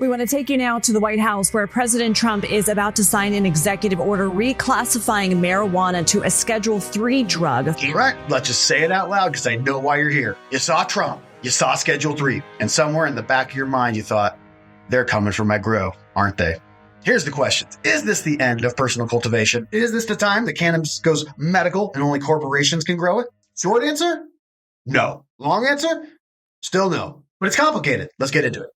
We want to take you now to the White House, where President Trump is about to sign an executive order reclassifying marijuana to a Schedule III drug. Right. Let's just say it out loud because I know why you're here. You saw Trump. You saw Schedule III. And somewhere in the back of your mind, you thought, they're coming for my grow, aren't they? Here's the question. Is this the end of personal cultivation? Is this the time that cannabis goes medical and only corporations can grow it? Short answer? No. Long answer? Still no. But it's complicated. Let's get into it.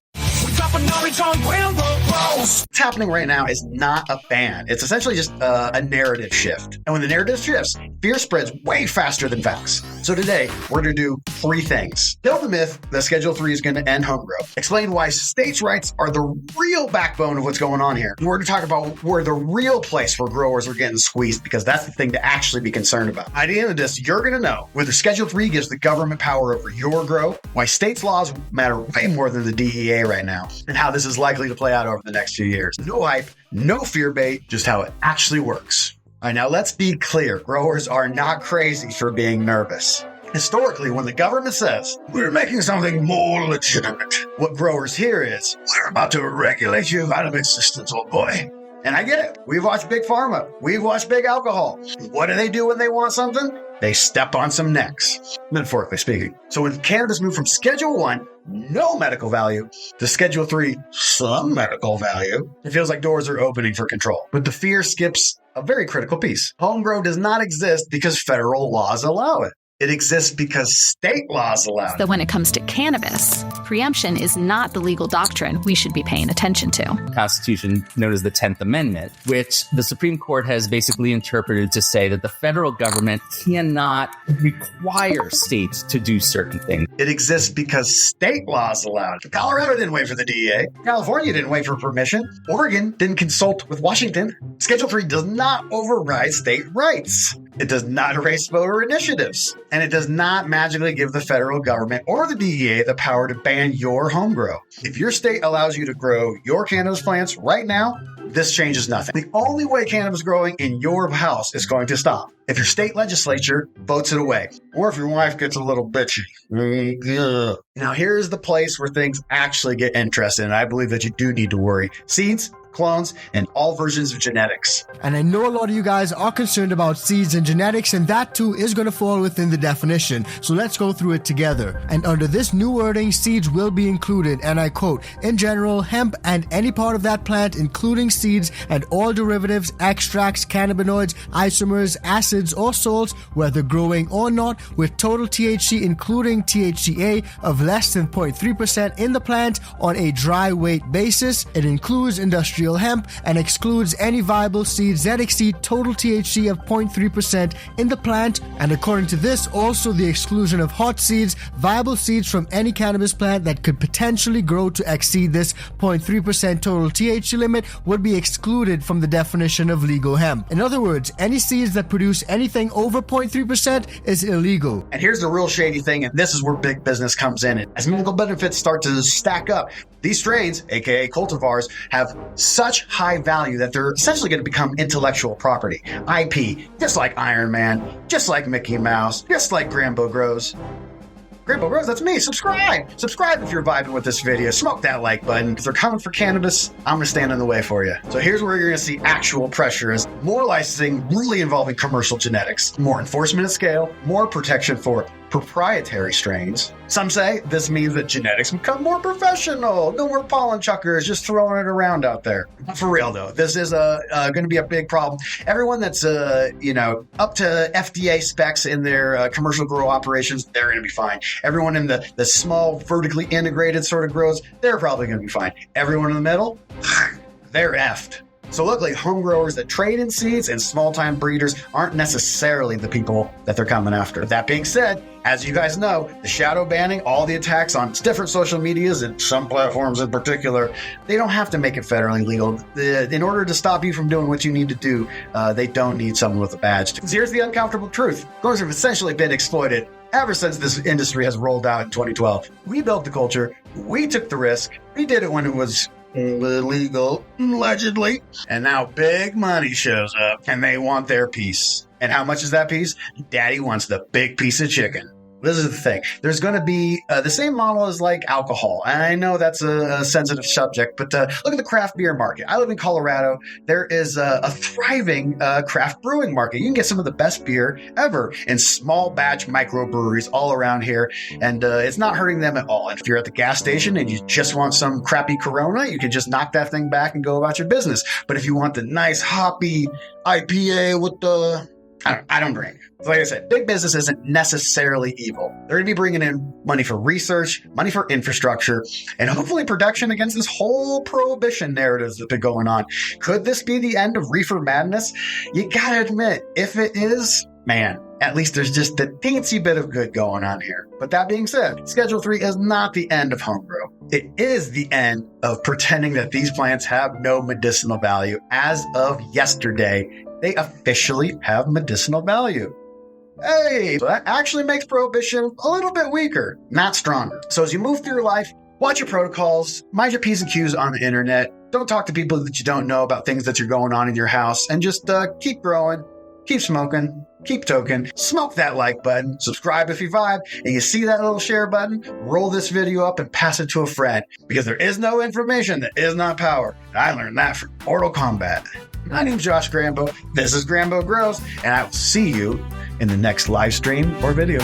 What's happening right now is not a ban. It's essentially just a narrative shift. And when the narrative shifts, fear spreads way faster than facts. So today, we're going to do 3 things. Kill the myth that Schedule III is going to end home grow. Explain why states' rights are the real backbone of what's going on here. And we're going to talk about where the real place where growers are getting squeezed, because that's the thing to actually be concerned about. At the end of this, you're going to know whether Schedule III gives the government power over your grow, why states' laws matter way more than the DEA right now, and how this is likely to play out over the next few years. No hype, no fear bait, just how it actually works. All right, now let's be clear. Growers are not crazy for being nervous. Historically, when the government says, we're making something more legitimate, what growers hear is, we're about to regulate you out of existence, old boy. And I get it. We've watched Big Pharma. We've watched Big Alcohol. What do they do when they want something? They step on some necks, metaphorically speaking. So when cannabis moved from Schedule I, no medical value, to Schedule III, some medical value, it feels like doors are opening for control. But the fear skips a very critical piece. Homegrown does not exist because federal laws allow it. It exists because state laws allow it. So when it comes to cannabis, preemption is not the legal doctrine we should be paying attention to. Constitution known as the 10th Amendment, which the Supreme Court has basically interpreted to say that the federal government cannot require states to do certain things. It exists because state laws allow it. Colorado didn't wait for the DEA. California didn't wait for permission. Oregon didn't consult with Washington. Schedule III does not override state rights. It does not erase voter initiatives. And it does not magically give the federal government or the DEA the power to ban your home grow. If your state allows you to grow your cannabis plants right now, this changes nothing. The only way cannabis growing in your house is going to stop if your state legislature votes it away, or if your wife gets a little bitchy. Now, here's the place where things actually get interesting, and I believe that you do need to worry. Seeds, clones, and all versions of genetics. And I know a lot of you guys are concerned about seeds and genetics, and that too is going to fall within the definition. So let's go through it together. And under this new wording, seeds will be included, and I quote, in general, hemp and any part of that plant, including seeds and all derivatives, extracts, cannabinoids, isomers, acids, or salts, whether growing or not, with total THC, including THCA, of less than 0.3% in the plant on a dry weight basis. It includes industrial hemp and excludes any viable seeds that exceed total THC of 0.3% in the plant, and according to this, also the exclusion of hot seeds, viable seeds from any cannabis plant that could potentially grow to exceed this 0.3% total THC limit would be excluded from the definition of legal hemp. In other words, any seeds that produce anything over 0.3% is illegal. And here's the real shady thing, and this is where big business comes in. As medical benefits start to stack up, these strains, aka cultivars, have such high value that they're essentially going to become intellectual property. IP, just like Iron Man, just like Mickey Mouse, just like GRAMBO grows. GRAMBO grows, that's me. Subscribe if you're vibing with this video. Smoke that like button. If they're coming for cannabis, I'm going to stand in the way for you. So here's where you're going to see actual pressure is more licensing really involving commercial genetics, more enforcement at scale, more protection for proprietary strains. Some say this means that genetics become more professional. No more pollen chuckers just throwing it around out there. For real though, this is going to be a big problem. Everyone that's up to FDA specs in their commercial grow operations, they're going to be fine. Everyone in the small vertically integrated sort of grows, they're probably going to be fine. Everyone in the middle, they're effed. So luckily, home growers that trade in seeds and small-time breeders aren't necessarily the people that they're coming after. That being said, as you guys know, the shadow banning, all the attacks on different social medias and some platforms in particular, they don't have to make it federally legal. In order to stop you from doing what you need to do, they don't need someone with a badge. Here's the uncomfortable truth. Growers have essentially been exploited ever since this industry has rolled out in 2012. We built the culture. We took the risk. We did it when it was illegal, allegedly. And now big money shows up and they want their piece. And how much is that piece? Daddy wants the big piece of chicken. This is the thing. There's going to be the same model as like alcohol. And I know that's a sensitive subject, but look at the craft beer market. I live in Colorado. There is a thriving craft brewing market. You can get some of the best beer ever in small batch microbreweries all around here. And it's not hurting them at all. And if you're at the gas station and you just want some crappy Corona, you can just knock that thing back and go about your business. But if you want the nice hoppy IPA with the... I don't drink. Like I said, big business isn't necessarily evil. They're going to be bringing in money for research, money for infrastructure, and hopefully production against this whole prohibition narrative that's been going on. Could this be the end of reefer madness? You got to admit, if it is, man, at least there's just a teensy bit of good going on here. But that being said, Schedule 3 is not the end of home grow. It is the end of pretending that these plants have no medicinal value. As of yesterday, they officially have medicinal value. Hey, so that actually makes prohibition a little bit weaker, not stronger. So as you move through your life, watch your protocols, mind your P's and Q's on the internet. Don't talk to people that you don't know about things that are going on in your house, and just keep growing, keep smoking, keep toking, smoke that like button, subscribe if you vibe, and you see that little share button, roll this video up and pass it to a friend, because there is no information that is not power. I learned that from Mortal Kombat. My name's Josh GRAMBO. This is GRAMBO Grows, and I will see you in the next live stream or video.